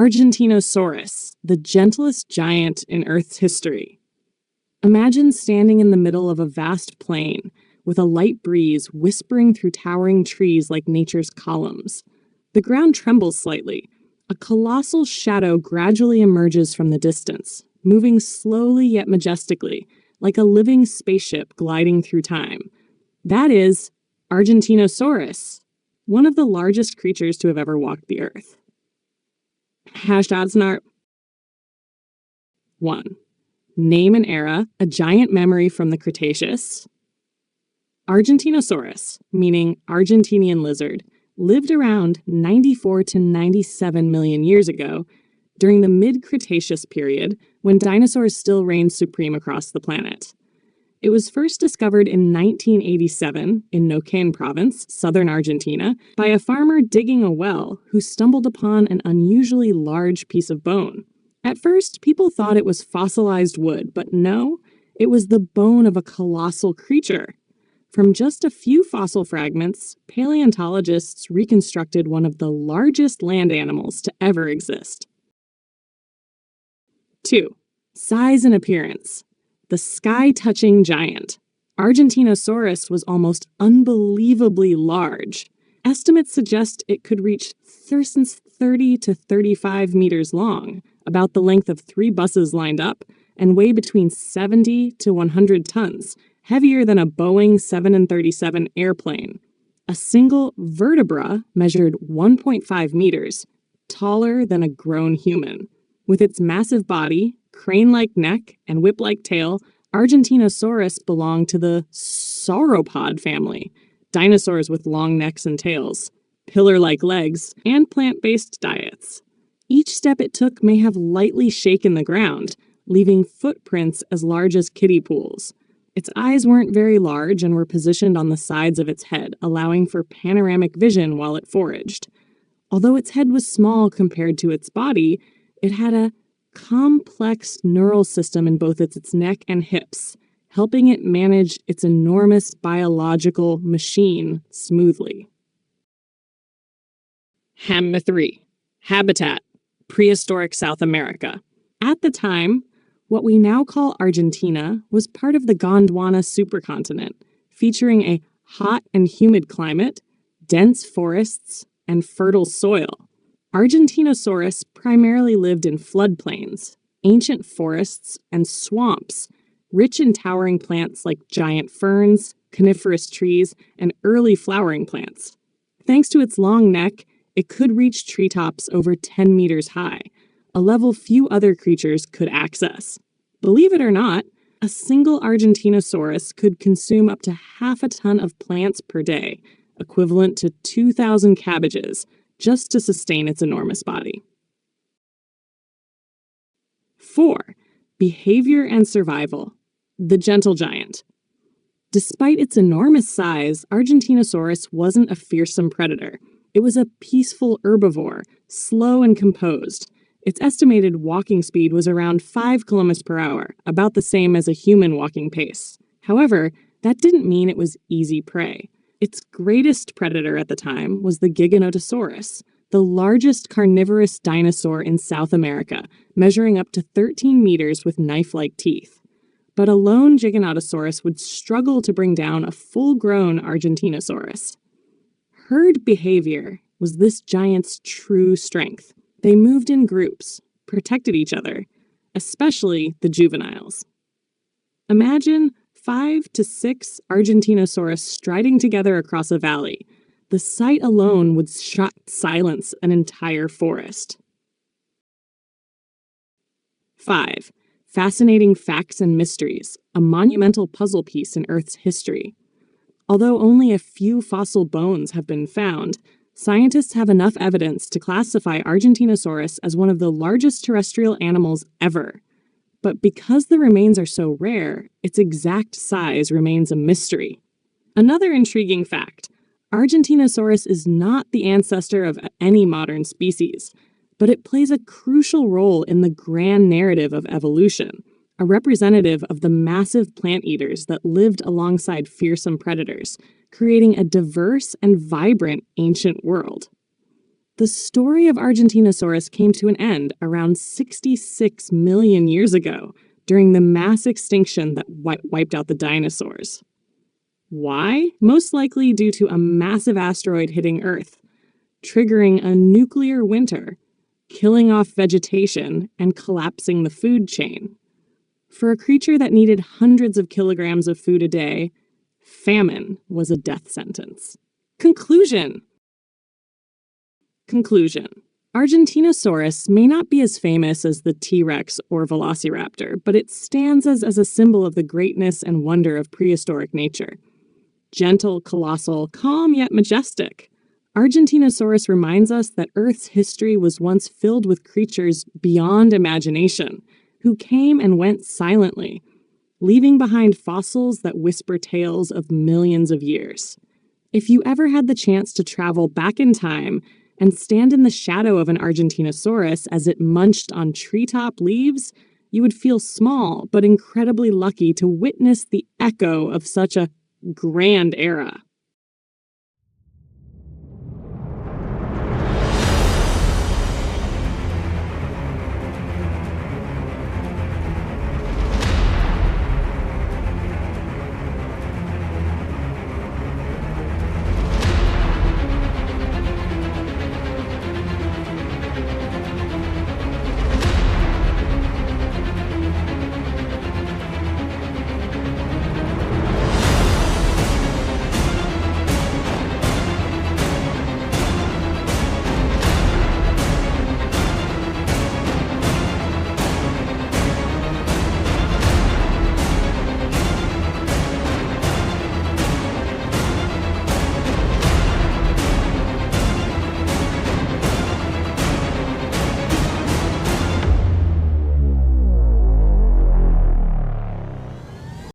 Argentinosaurus, the gentlest giant in Earth's history. Imagine standing in the middle of a vast plain, with a light breeze whispering through towering trees like nature's columns. The ground trembles slightly. A colossal shadow gradually emerges from the distance, moving slowly yet majestically, like a living spaceship gliding through time. That is Argentinosaurus, one of the largest creatures to have ever walked the Earth. #snarp. 1. Name and era, a giant memory from the Cretaceous. Argentinosaurus, meaning Argentinian lizard, lived around 94 to 97 million years ago during the mid-Cretaceous period when dinosaurs still reigned supreme across the planet. It was first discovered in 1987 in Neuquén province, southern Argentina, by a farmer digging a well who stumbled upon an unusually large piece of bone. At first, people thought it was fossilized wood, but no, it was the bone of a colossal creature. From just a few fossil fragments, paleontologists reconstructed one of the largest land animals to ever exist. 2. Size and appearance. The sky-touching giant. Argentinosaurus was almost unbelievably large. Estimates suggest it could reach 30 to 35 meters long, about the length of 3 buses lined up, and weigh between 70 to 100 tons, heavier than a Boeing 737 airplane. A single vertebra measured 1.5 meters, taller than a grown human. With its massive body, crane-like neck, and whip-like tail, Argentinosaurus belonged to the sauropod family, dinosaurs with long necks and tails, pillar-like legs, and plant-based diets. Each step it took may have lightly shaken the ground, leaving footprints as large as kiddie pools. Its eyes weren't very large and were positioned on the sides of its head, allowing for panoramic vision while it foraged. Although its head was small compared to its body, it had a complex neural system in both its neck and hips, helping it manage its enormous biological machine smoothly. 3. Habitat: Prehistoric South America. At the time, what we now call Argentina was part of the Gondwana supercontinent, featuring a hot and humid climate, dense forests, and fertile soil. Argentinosaurus primarily lived in floodplains, ancient forests, and swamps, rich in towering plants like giant ferns, coniferous trees, and early flowering plants. Thanks to its long neck, it could reach treetops over 10 meters high, a level few other creatures could access. Believe it or not, a single Argentinosaurus could consume up to half a ton of plants per day, equivalent to 2,000 cabbages, just to sustain its enormous body. 4. Behavior and survival: the gentle giant. Despite its enormous size, Argentinosaurus wasn't a fearsome predator. It was a peaceful herbivore, slow and composed. Its estimated walking speed was around 5 kilometers per hour, about the same as a human walking pace. However, that didn't mean it was easy prey. Its greatest predator at the time was the Giganotosaurus, the largest carnivorous dinosaur in South America, measuring up to 13 meters with knife-like teeth. But a lone Giganotosaurus would struggle to bring down a full-grown Argentinosaurus. Herd behavior was this giant's true strength. They moved in groups, protected each other, especially the juveniles. Imagine 5 to 6 Argentinosaurus striding together across a valley. The sight alone would silence an entire forest. 5. Fascinating facts and mysteries, a monumental puzzle piece in Earth's history. Although only a few fossil bones have been found, scientists have enough evidence to classify Argentinosaurus as one of the largest terrestrial animals ever. But because the remains are so rare, its exact size remains a mystery. Another intriguing fact: Argentinosaurus is not the ancestor of any modern species, but it plays a crucial role in the grand narrative of evolution, a representative of the massive plant eaters that lived alongside fearsome predators, creating a diverse and vibrant ancient world. The story of Argentinosaurus came to an end around 66 million years ago during the mass extinction that wiped out the dinosaurs. Why? Most likely due to a massive asteroid hitting Earth, triggering a nuclear winter, killing off vegetation, and collapsing the food chain. For a creature that needed hundreds of kilograms of food a day, famine was a death sentence. Conclusion. Argentinosaurus may not be as famous as the T-Rex or Velociraptor, but it stands as a symbol of the greatness and wonder of prehistoric nature. Gentle, colossal, calm yet majestic, Argentinosaurus reminds us that Earth's history was once filled with creatures beyond imagination, who came and went silently, leaving behind fossils that whisper tales of millions of years. If you ever had the chance to travel back in time and stand in the shadow of an Argentinosaurus as it munched on treetop leaves, you would feel small but incredibly lucky to witness the echo of such a grand era.